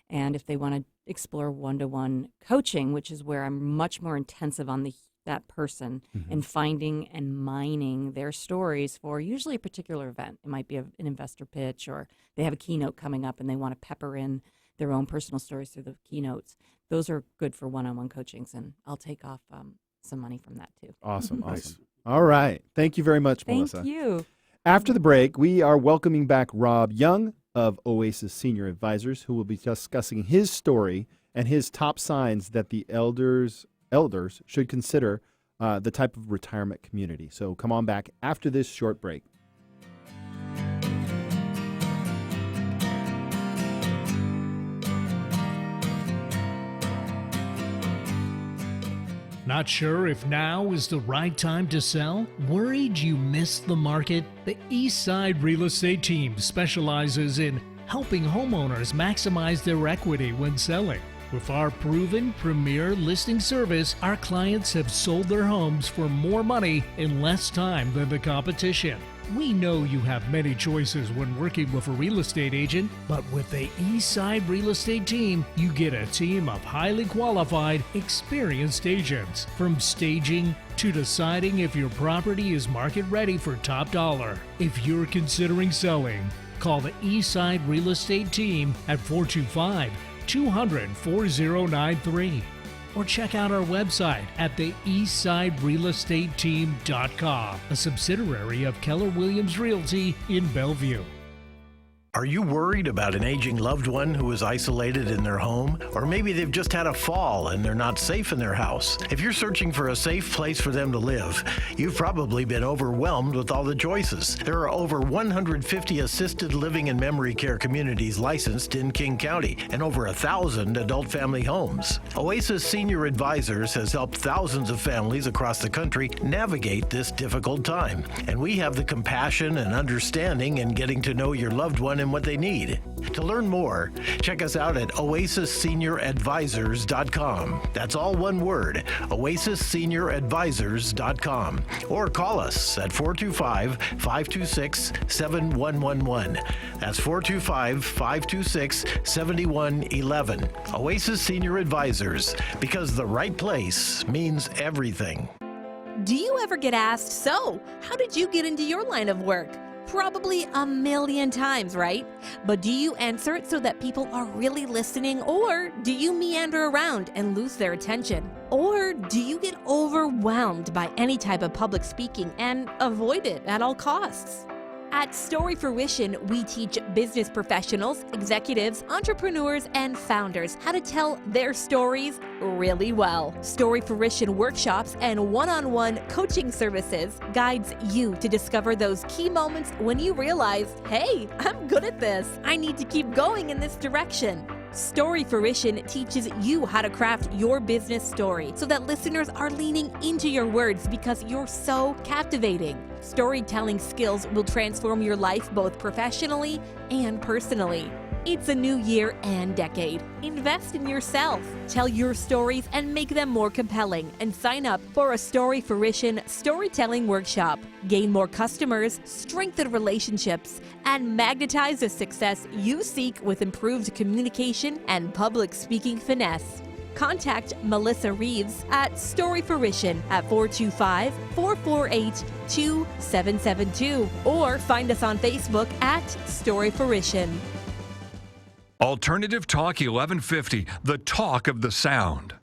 Speaker 10: And if they want to explore one-to-one coaching, which is where I'm much more intensive on that person and finding and mining their stories for usually a particular event. It might be an investor pitch, or they have a keynote coming up and they want to pepper in their own personal stories through the keynotes. Those are good for one-on-one coachings, and I'll take off some money from that too.
Speaker 3: Awesome. All right. Thank you very much, Melissa.
Speaker 10: Thank you.
Speaker 3: After the break, we are welcoming back Rob Young of Oasis Senior Advisors, who will be discussing his story and his top signs that the elders should consider the type of retirement community. So come on back after this short break.
Speaker 2: Not sure if now is the right time to sell? Worried you missed the market? The Eastside Real Estate Team specializes in helping homeowners maximize their equity when selling. With our proven premier listing service, our clients have sold their homes for more money in less time than the competition. We know you have many choices when working with a real estate agent, but with the Eastside Real Estate Team, you get a team of highly qualified, experienced agents. From staging to deciding if your property is market ready for top dollar. If you're considering selling, call the Eastside Real Estate Team at 425-200-4093. or check out our website at the eastsiderealestateteam.com, a subsidiary of Keller Williams Realty in Bellevue.
Speaker 6: Are you worried about an aging loved one who is isolated in their home? Or maybe they've just had a fall and they're not safe in their house. If you're searching for a safe place for them to live, you've probably been overwhelmed with all the choices. There are over 150 assisted living and memory care communities licensed in King County and over 1,000 adult family homes. Oasis Senior Advisors has helped thousands of families across the country navigate this difficult time. And we have the compassion and understanding in getting to know your loved one and what they need. To learn more, check us out at oasisssenioradvisors.com. That's all one word, oasisssenioradvisors.com. Or call us at 425-526-7111. That's 425-526-7111. Oasis Senior Advisors, because the right place means everything.
Speaker 5: Do you ever get asked, so, how did you get into your line of work? Probably a million times, right? But do you answer it so that people are really listening, or do you meander around and lose their attention? Or do you get overwhelmed by any type of public speaking and avoid it at all costs? At Fruition, we teach business professionals, executives, entrepreneurs, and founders how to tell their stories really well. Fruition workshops and one-on-one coaching services guides you to discover those key moments when you realize, hey, I'm good at this. I need to keep going in this direction. Fruition teaches you how to craft your business story so that listeners are leaning into your words because you're so captivating. Storytelling skills will transform your life both professionally and personally. It's a new year and decade. Invest in yourself. Tell your stories and make them more compelling, and sign up for a Fruition storytelling workshop. Gain more customers, strengthen relationships, and magnetize the success you seek with improved communication and public speaking finesse. Contact Melissa Reaves at Fruition at 425-448-2772 or find us on Facebook at Fruition.
Speaker 1: Alternative Talk 1150, the talk of the sound.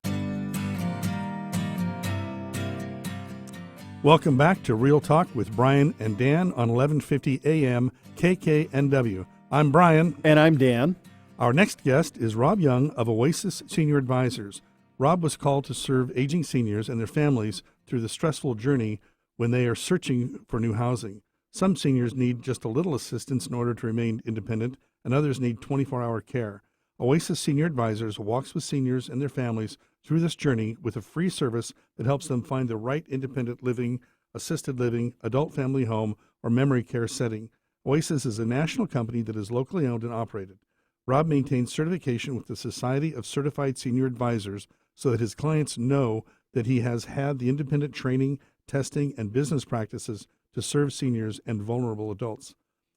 Speaker 4: Welcome back to Real Talk with Brian and Dan on 1150 AM KKNW. I'm Brian.
Speaker 3: And I'm Dan.
Speaker 4: Our next guest is Rob Young of Oasis Senior Advisors. Rob was called to serve aging seniors and their families through the stressful journey when they are searching for new housing. Some seniors need just a little assistance in order to remain independent, and others need 24-hour care. Oasis Senior Advisors walks with seniors and their families through this journey with a free service that helps them find the right independent living, assisted living, adult family home, or memory care setting. Oasis is a national company that is locally owned and operated. Rob maintains certification with the Society of Certified Senior Advisors so that his clients know that he has had the independent training, testing, and business practices to serve seniors and vulnerable adults.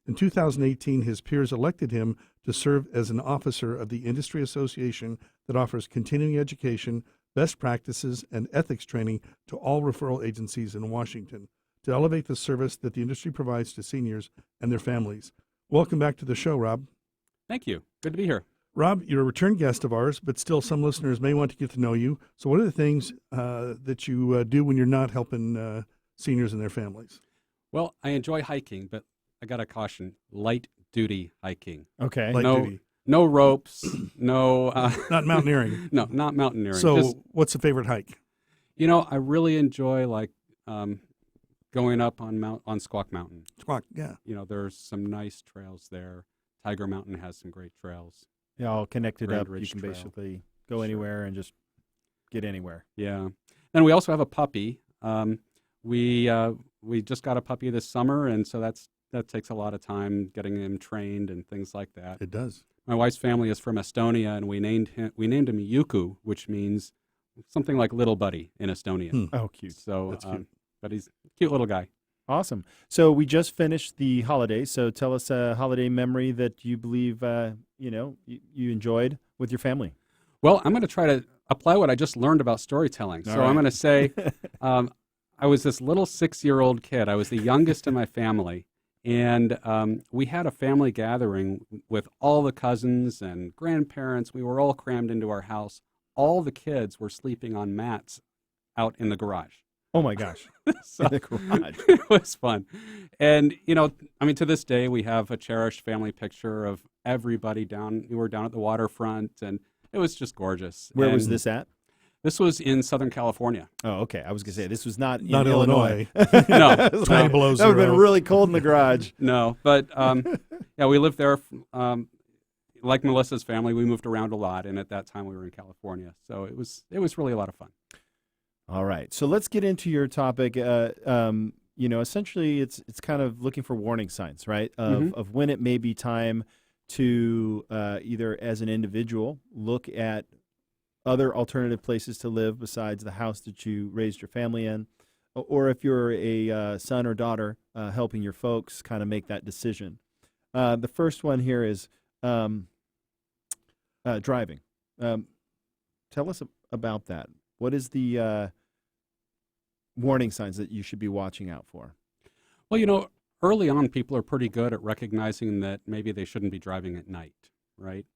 Speaker 4: In 2018, his peers elected him to serve as an officer of the industry association that offers continuing education, best practices, and ethics training to all referral agencies in Washington to elevate the service that the industry provides to seniors and their families. Welcome back to the show, Rob.
Speaker 11: Thank you. Good to be here.
Speaker 4: Rob, you're a return guest of ours, but still some listeners may want to get to know you. So what are the things that you do when you're not helping seniors and their families?
Speaker 11: Well, I enjoy hiking, but I got to caution, light duty hiking.
Speaker 3: Okay.
Speaker 4: Light duty.
Speaker 11: No ropes, no...
Speaker 4: Not mountaineering.
Speaker 11: No, not mountaineering.
Speaker 4: So what's the favorite hike?
Speaker 11: You know, I really enjoy going up on Squawk Mountain.
Speaker 4: Squawk, yeah.
Speaker 11: You know, there's some nice trails there. Tiger Mountain has some great trails.
Speaker 3: Yeah, all connected
Speaker 11: Grand
Speaker 3: up.
Speaker 11: Ridge
Speaker 3: You can
Speaker 11: Trail.
Speaker 3: basically go anywhere and just get anywhere.
Speaker 11: Yeah. Then we also have a puppy. We just got a puppy this summer, and so that takes a lot of time getting him trained and things like that.
Speaker 4: It does.
Speaker 11: My wife's family is from Estonia, and we named him Yuku, which means something like little buddy in Estonian.
Speaker 3: Oh, cute.
Speaker 11: So,
Speaker 4: That's cute.
Speaker 11: But he's a cute little guy.
Speaker 3: Awesome. So we just finished the holidays. So tell us a holiday memory that you believe you enjoyed with your family.
Speaker 11: Well, I'm going to try to apply what I just learned about storytelling.
Speaker 3: All
Speaker 11: So
Speaker 3: right.
Speaker 11: I'm going to say I was this little 6-year-old kid. I was the youngest in my family. And we had a family gathering with all the cousins and grandparents. We were all crammed into our house all the kids were sleeping on mats out in the garage.
Speaker 3: Oh my gosh.
Speaker 11: So
Speaker 3: In the garage.
Speaker 11: it was fun. And, I mean, to this day, we have a cherished family picture of everybody we were down at the waterfront, and it was just gorgeous.
Speaker 3: Where was
Speaker 11: And
Speaker 3: this at?
Speaker 11: This was in Southern California.
Speaker 3: Oh, okay. I was going to say, this was not in
Speaker 4: Illinois.
Speaker 11: No.
Speaker 4: 20 below
Speaker 3: That would have been
Speaker 4: zero.
Speaker 3: really cold in the garage.
Speaker 11: No, but yeah, we lived there. Like Melissa's family, we moved around a lot, and at that time we were in California, so it was really a lot of fun.
Speaker 3: All right. So let's get into your topic. Essentially, it's kind of looking for warning signs, right? Of when it may be time to either as an individual look at other alternative places to live besides the house that you raised your family in, or if you're a son or daughter helping your folks kind of make that decision. The first one here is driving. Tell us about that. What is the warning signs that you should be watching out for?
Speaker 11: Well, early on, people are pretty good at recognizing that maybe they shouldn't be driving at night, right?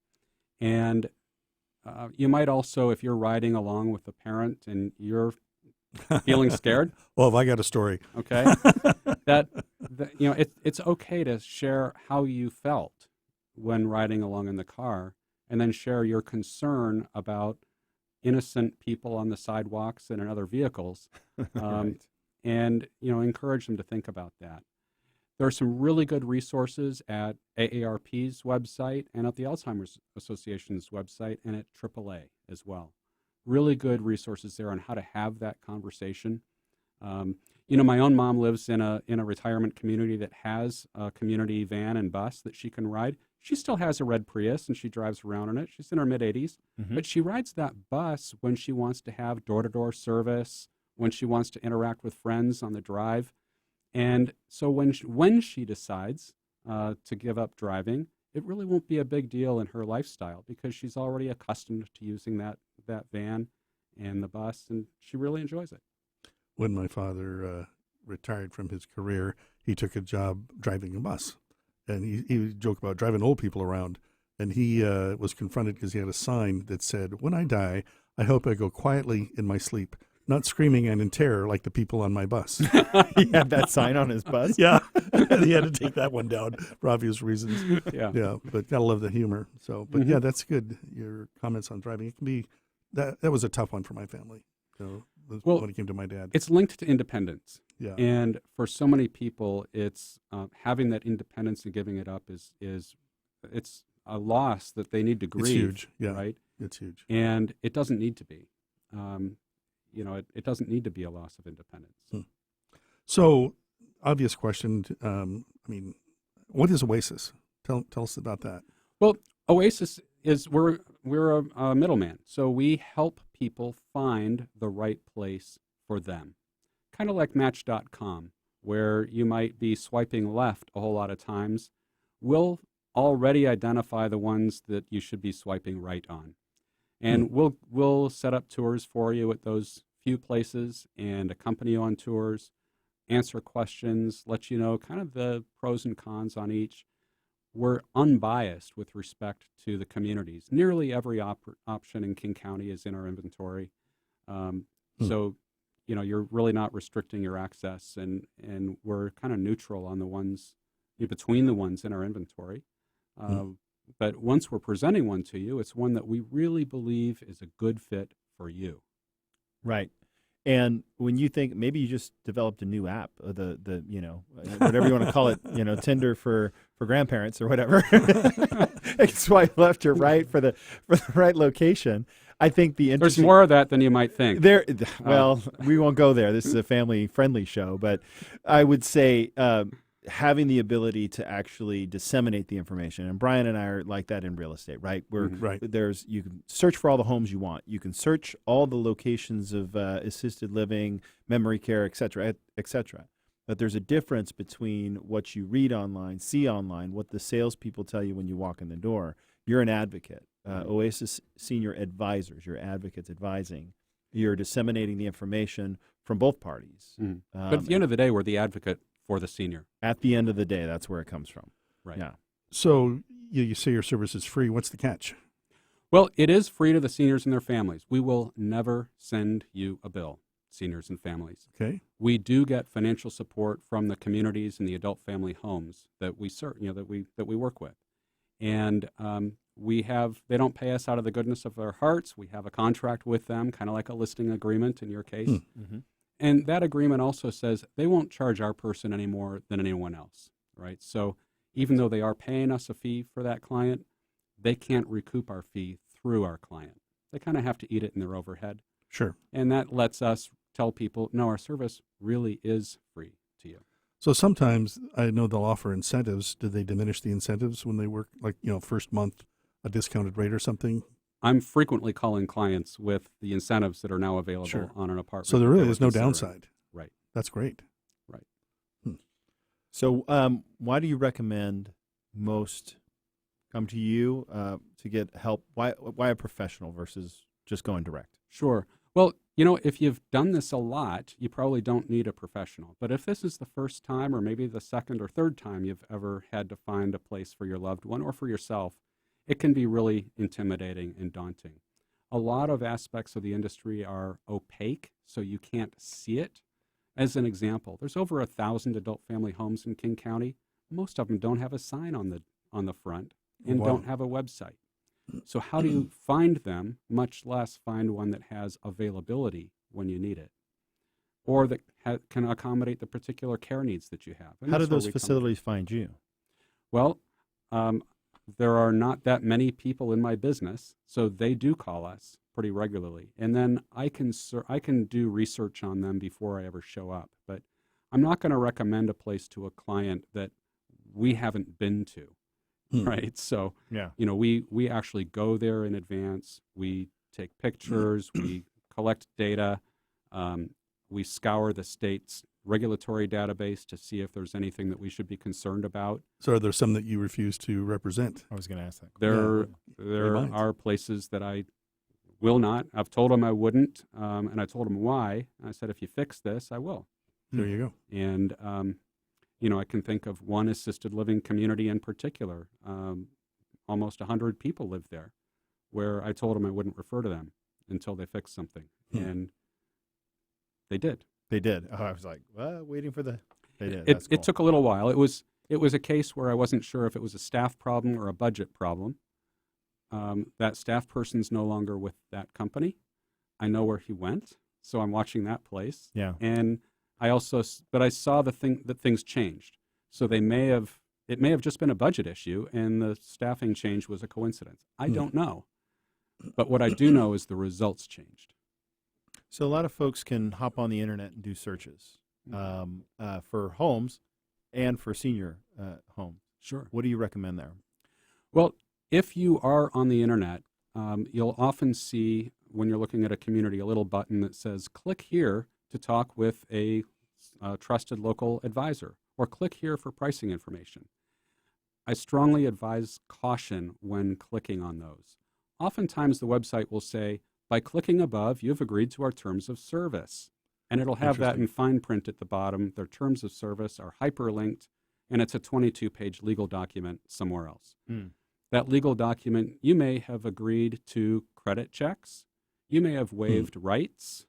Speaker 11: And you might also, if you're riding along with a parent and you're feeling scared.
Speaker 4: Well, if I got a story.
Speaker 11: Okay. It's okay to share how you felt when riding along in the car, and then share your concern about innocent people on the sidewalks and in other vehicles,
Speaker 3: Right.
Speaker 11: and encourage them to think about that. There are some really good resources at AARP's website and at the Alzheimer's Association's website and at AAA as well. Really good resources there on how to have that conversation. My own mom lives in a retirement community that has a community van and bus that she can ride. She still has a red Prius and she drives around in it. She's in her mid-80s, but she rides that bus when she wants to have door-to-door service, when she wants to interact with friends on the drive. And so when she decides to give up driving, it really won't be a big deal in her lifestyle because she's already accustomed to using that van and the bus, and she really enjoys it.
Speaker 4: When my father retired from his career, he took a job driving a bus. And he would joke about driving old people around. And he was confronted because he had a sign that said, "When I die, I hope I go quietly in my sleep, not screaming and in terror like the people on my bus."
Speaker 3: He had that sign on his bus?
Speaker 4: Yeah. And he had to take that one down for obvious reasons.
Speaker 11: Yeah.
Speaker 4: Yeah. But gotta love the humor. So, but yeah, that's good. Your comments on driving. It can be, that was a tough one for my family. When it came to my dad.
Speaker 11: It's linked to independence.
Speaker 4: Yeah.
Speaker 11: And for so many people, it's having that independence and giving it up is it's a loss that they need to grieve.
Speaker 4: It's huge. Yeah.
Speaker 11: Right?
Speaker 4: It's huge.
Speaker 11: And it doesn't need to be. It doesn't need to be a loss of independence.
Speaker 4: So, obvious question. What is Oasis? Tell us about that.
Speaker 11: Well, Oasis is we're a middleman, so we help people find the right place for them. Kind of like Match.com, where you might be swiping left a whole lot of times. We'll already identify the ones that you should be swiping right on, and we'll set up tours for you at those few places and accompany you on tours, answer questions, let you know kind of the pros and cons on each. We're unbiased with respect to the communities. Nearly every option in King County is in our inventory. So, you're really not restricting your access, and we're kind of neutral on the ones, between the ones in our inventory. But once we're presenting one to you, it's one that we really believe is a good fit for you.
Speaker 3: Right. And when you think maybe you just developed a new app, the whatever you want to call it, Tinder for grandparents or whatever, swipe left or right for the right location. I think
Speaker 11: there's more of that than you might think.
Speaker 3: We won't go there. This is a family-friendly show, but I would say having the ability to actually disseminate the information, and Brian and I are like that in real estate, right? You can search for all the homes you want. You can search all the locations of assisted living, memory care, et cetera, et cetera. But there's a difference between what you read online, see online, what the salespeople tell you when you walk in the door. You're an advocate. Oasis senior advisors, you're advocates advising. You're disseminating the information from both parties.
Speaker 11: But at the end of the day, we're the advocate for the senior.
Speaker 3: At the end of the day, that's where it comes from.
Speaker 11: Right.
Speaker 3: Yeah.
Speaker 4: So you say your service is free. What's the catch?
Speaker 11: Well, it is free to the seniors and their families. We will never send you a bill, seniors and families.
Speaker 4: Okay.
Speaker 11: We do get financial support from the communities and the adult family homes that we serve, that we work with, and they don't pay us out of the goodness of their hearts. We have a contract with them, kind of like a listing agreement in your case.
Speaker 3: Mm-hmm.
Speaker 11: And that agreement also says they won't charge our person any more than anyone else, right? So even though they are paying us a fee for that client, they can't recoup our fee through our client. They kind of have to eat it in their overhead.
Speaker 4: Sure.
Speaker 11: And that lets us tell people, no, our service really is free to you.
Speaker 4: So sometimes I know they'll offer incentives. Do they diminish the incentives when they work, like, first month, a discounted rate or something?
Speaker 11: I'm frequently calling clients with the incentives that are now available
Speaker 4: Sure.
Speaker 11: on an apartment.
Speaker 4: So there really
Speaker 11: that
Speaker 4: is
Speaker 11: we're
Speaker 4: no
Speaker 11: considering.
Speaker 4: downside.
Speaker 11: Right.
Speaker 4: That's great.
Speaker 11: Right.
Speaker 3: So why do you recommend most come to you to get help? Why a professional versus just going direct?
Speaker 11: Sure. Well, if you've done this a lot, you probably don't need a professional. But if this is the first time or maybe the second or third time you've ever had to find a place for your loved one or for yourself, it can be really intimidating and daunting. A lot of aspects of the industry are opaque, so you can't see it. As an example, there's over 1,000 adult family homes in King County. Most of them don't have a sign on the front and
Speaker 4: Wow.
Speaker 11: don't have a website. So how do you find them, much less find one that has availability when you need it, or that can accommodate the particular care needs that you have? And
Speaker 3: How do
Speaker 11: that's where
Speaker 3: those
Speaker 11: we come in.
Speaker 3: facilities find you?
Speaker 11: Well, there are not that many people in my business, so they do call us pretty regularly. And then I can do research on them before I ever show up. But I'm not going to recommend a place to a client that we haven't been to, right? So,
Speaker 3: Yeah.
Speaker 11: we actually go there in advance. We take pictures. We collect data. We scour the state's regulatory database to see if there's anything that we should be concerned about.
Speaker 4: So are there some that you refuse to represent?
Speaker 3: I was going to ask that.
Speaker 11: There are places that I will not. I've told them I wouldn't, and I told them why. I said, if you fix this, I will.
Speaker 4: There you go.
Speaker 11: And, I can think of one assisted living community in particular. Almost 100 people live there, where I told them I wouldn't refer to them until they fixed something. And they did.
Speaker 3: They did. Oh, I was like, waiting for the. They did.
Speaker 11: It took a little while. It was a case where I wasn't sure if it was a staff problem or a budget problem. That staff person's no longer with that company. I know where he went, so I'm watching that place.
Speaker 3: Yeah.
Speaker 11: And I saw that things changed. So it may have just been a budget issue, and the staffing change was a coincidence. I don't know. But what I do know is the results changed.
Speaker 3: So a lot of folks can hop on the internet and do searches for homes and for senior homes.
Speaker 11: Sure.
Speaker 3: What do you recommend there?
Speaker 11: Well, if you are on the internet, you'll often see when you're looking at a community a little button that says, click here to talk with a trusted local advisor, or click here for pricing information. I strongly advise caution when clicking on those. Oftentimes the website will say, by clicking above, you've agreed to our terms of service. And it'll have that in fine print at the bottom. Their terms of service are hyperlinked, and it's a 22-page legal document somewhere else. That legal document, you may have agreed to credit checks. You may have waived rights.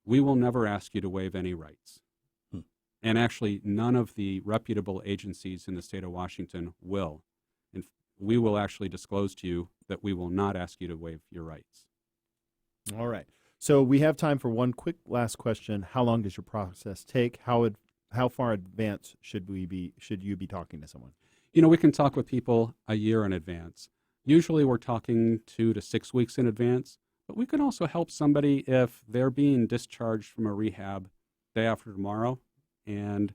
Speaker 11: We will never ask you to waive any rights. And actually, none of the reputable agencies in the state of Washington will. And we will actually disclose to you that we will not ask you to waive your rights.
Speaker 3: All right. So we have time for one quick last question. How long does your process take? How far advanced should you be talking to someone?
Speaker 11: We can talk with people a year in advance. Usually we're talking 2 to 6 weeks in advance, but we can also help somebody if they're being discharged from a rehab day after tomorrow and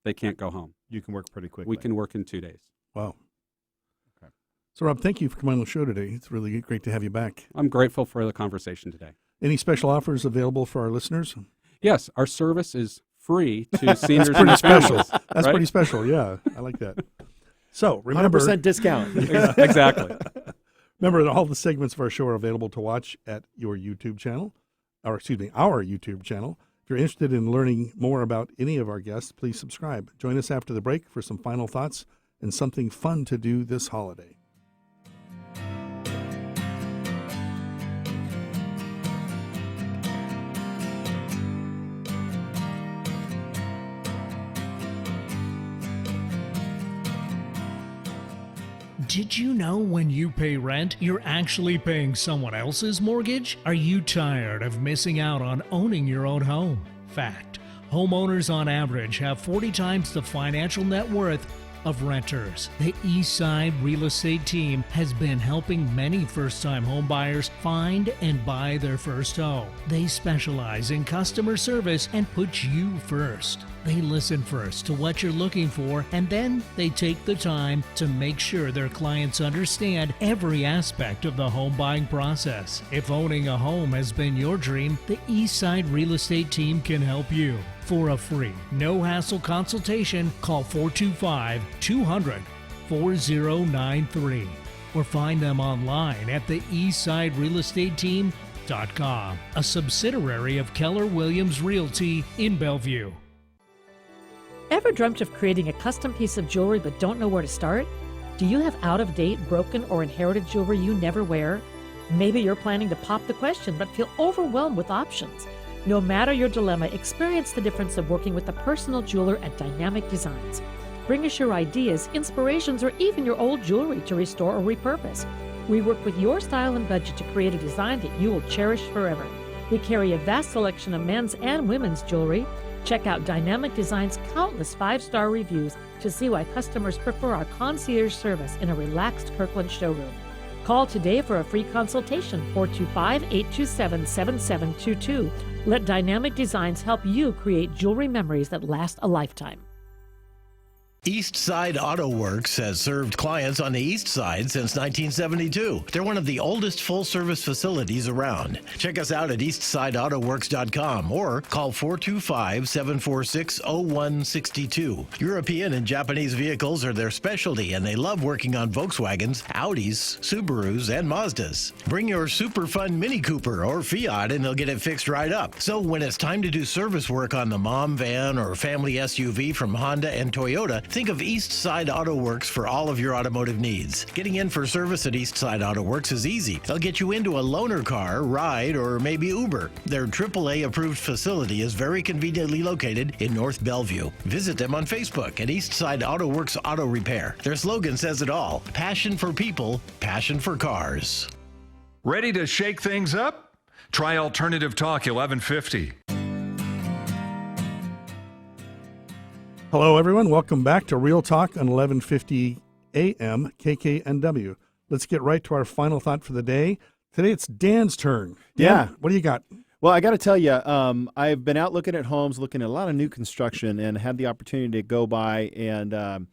Speaker 11: they can't go home.
Speaker 3: You can work pretty quickly.
Speaker 11: We can work in 2 days.
Speaker 4: Wow. Okay. So, Rob, thank you for coming on the show today. It's really great to have you back.
Speaker 11: I'm grateful for the conversation today.
Speaker 4: Any special offers available for our listeners?
Speaker 11: Yes, our service is free to seniors and
Speaker 4: Pretty
Speaker 11: their
Speaker 4: special.
Speaker 11: families,
Speaker 4: That's
Speaker 11: right?
Speaker 4: pretty special. Yeah, I like that. So remember,
Speaker 3: 100% discount.
Speaker 11: Exactly.
Speaker 4: Remember that all the segments of our show are available to watch at your YouTube channel, our YouTube channel. If you're interested in learning more about any of our guests, please subscribe. Join us after the break for some final thoughts and something fun to do this holiday.
Speaker 2: Did you know when you pay rent, you're actually paying someone else's mortgage? Are you tired of missing out on owning your own home? Fact: homeowners on average have 40 times the financial net worth of renters. The Eastside Real Estate Team has been helping many first-time home buyers find and buy their first home. They specialize in customer service and put you first. They listen first to what you're looking for, and then they take the time to make sure their clients understand every aspect of the home buying process. If owning a home has been your dream, the Eastside Real Estate Team can help you. For a free, no-hassle consultation, call 425-200-4093 or find them online at the eastsiderealestateteam.com, a subsidiary of Keller Williams Realty in Bellevue.
Speaker 12: Ever dreamt of creating a custom piece of jewelry but don't know where to start? Do you have out-of-date, broken, or inherited jewelry you never wear? Maybe you're planning to pop the question but feel overwhelmed with options. No matter your dilemma, experience the difference of working with a personal jeweler at Dynamic Designs. Bring us your ideas, inspirations, or even your old jewelry to restore or repurpose. We work with your style and budget to create a design that you will cherish forever. We carry a vast selection of men's and women's jewelry. Check out Dynamic Design's countless 5-star reviews to see why customers prefer our concierge service in a relaxed Kirkland showroom. Call today for a free consultation, 425-827-7722. Let Dynamic Designs help you create jewelry memories that last a lifetime.
Speaker 6: Eastside Auto Works has served clients on the East Side since 1972. They're one of the oldest full-service facilities around. Check us out at eastsideautoworks.com or call 425-746-0162. European and Japanese vehicles are their specialty, and they love working on Volkswagens, Audis, Subarus, and Mazdas. Bring your super fun Mini Cooper or Fiat and they'll get it fixed right up. So when it's time to do service work on the mom van or family SUV from Honda and Toyota, think of Eastside Auto Works for all of your automotive needs. Getting in for service at Eastside Auto Works is easy. They'll get you into a loaner car, ride, or maybe Uber. Their AAA approved facility is very conveniently located in North Bellevue. Visit them on Facebook at Eastside Auto Works Auto Repair. Their slogan says it all: passion for people, passion for cars.
Speaker 1: Ready to shake things up? Try Alternative Talk 1150.
Speaker 4: Hello, everyone. Welcome back to Real Talk on 1150 AM KKNW. Let's get right to our final thought for the day. Today it's Dan's turn. Dan,
Speaker 3: Yeah.
Speaker 4: what do you got?
Speaker 3: Well, I got to tell you, I've been out looking at homes, looking at a lot of new construction, and had the opportunity to go by and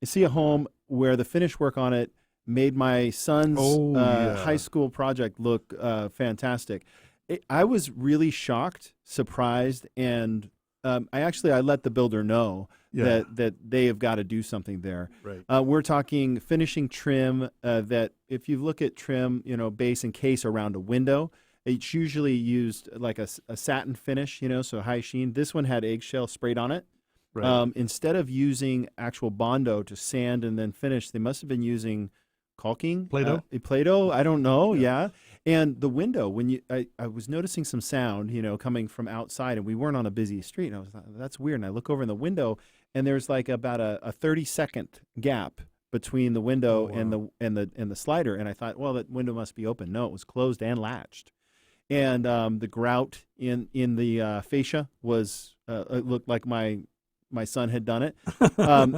Speaker 3: see a home where the finish work on it made my son's high school project look fantastic. I was really shocked, surprised, and I let the builder know that they have got to do something there.
Speaker 4: Right.
Speaker 3: We're talking finishing trim that if you look at trim, base and case around a window, it's usually used like a satin finish, so high sheen. This one had eggshell sprayed on it.
Speaker 4: Right.
Speaker 3: Instead of using actual Bondo to sand and then finish, they must have been using caulking.
Speaker 4: Play-Doh?
Speaker 3: Play-Doh, I don't know, yeah. And the window, when I was noticing some sound, coming from outside, and we weren't on a busy street. And I was like, that's weird. And I look over in the window, and there's like about a 30-second gap between the window and the slider. And I thought, well, that window must be open. No, it was closed and latched. And the grout in the fascia was it looked like my son had done it.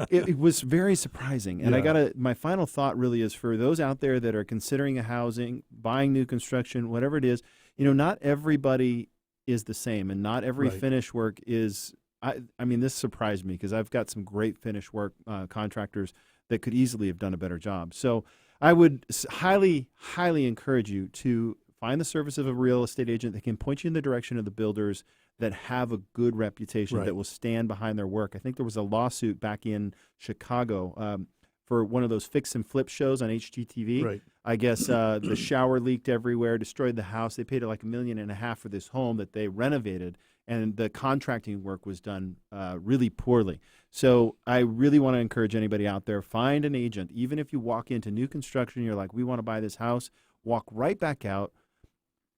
Speaker 3: It was very surprising. And my final thought really is for those out there that are considering a housing, buying new construction, whatever it is, not everybody is the same, and not every finish work is. I mean, this surprised me because I've got some great finish work contractors that could easily have done a better job. So I would highly, highly encourage you to find the service of a real estate agent that can point you in the direction of the builders that have a good reputation, that will stand behind their work. I think there was a lawsuit back in Chicago for one of those fix and flip shows on HGTV.
Speaker 4: Right.
Speaker 3: I guess the shower leaked everywhere, destroyed the house. They paid like $1.5 million for this home that they renovated, and the contracting work was done really poorly. So I really want to encourage anybody out there, find an agent. Even if you walk into new construction, you're like, we want to buy this house, walk right back out.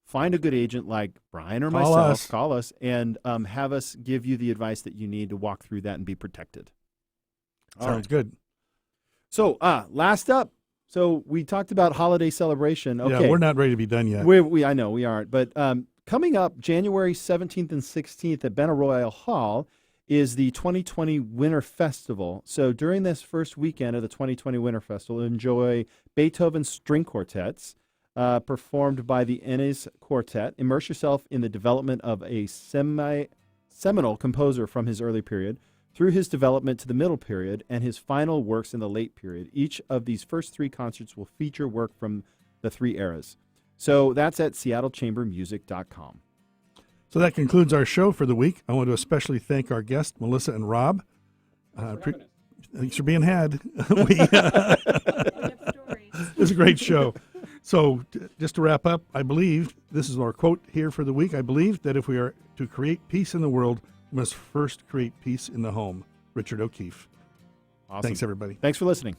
Speaker 3: Find a good agent like Brian or myself, call us, and have us give you the advice that you need to walk through that and be protected.
Speaker 4: Sounds good.
Speaker 3: So last up, So we talked about holiday celebration. Okay.
Speaker 4: Yeah, we're not ready to be done yet.
Speaker 3: I know we aren't. But coming up January 17th and 16th at Benaroya Hall is the 2020 Winter Festival. So during this first weekend of the 2020 Winter Festival, enjoy Beethoven's string quartets performed by the Ennis Quartet. Immerse yourself in the development of a seminal composer from his early period through his development to the middle period and his final works in the late period. Each of these first 3 concerts will feature work from the 3 eras. So that's at seattlechambermusic.com.
Speaker 4: So that concludes our show for the week. I want to especially thank our guests, Melissa and Rob. Thanks for being had. It's a great show. So just to wrap up, I believe, this is our quote here for the week, I believe that if we are to create peace in the world, we must first create peace in the home. Richard O'Keefe.
Speaker 3: Awesome.
Speaker 4: Thanks, everybody.
Speaker 3: Thanks for listening.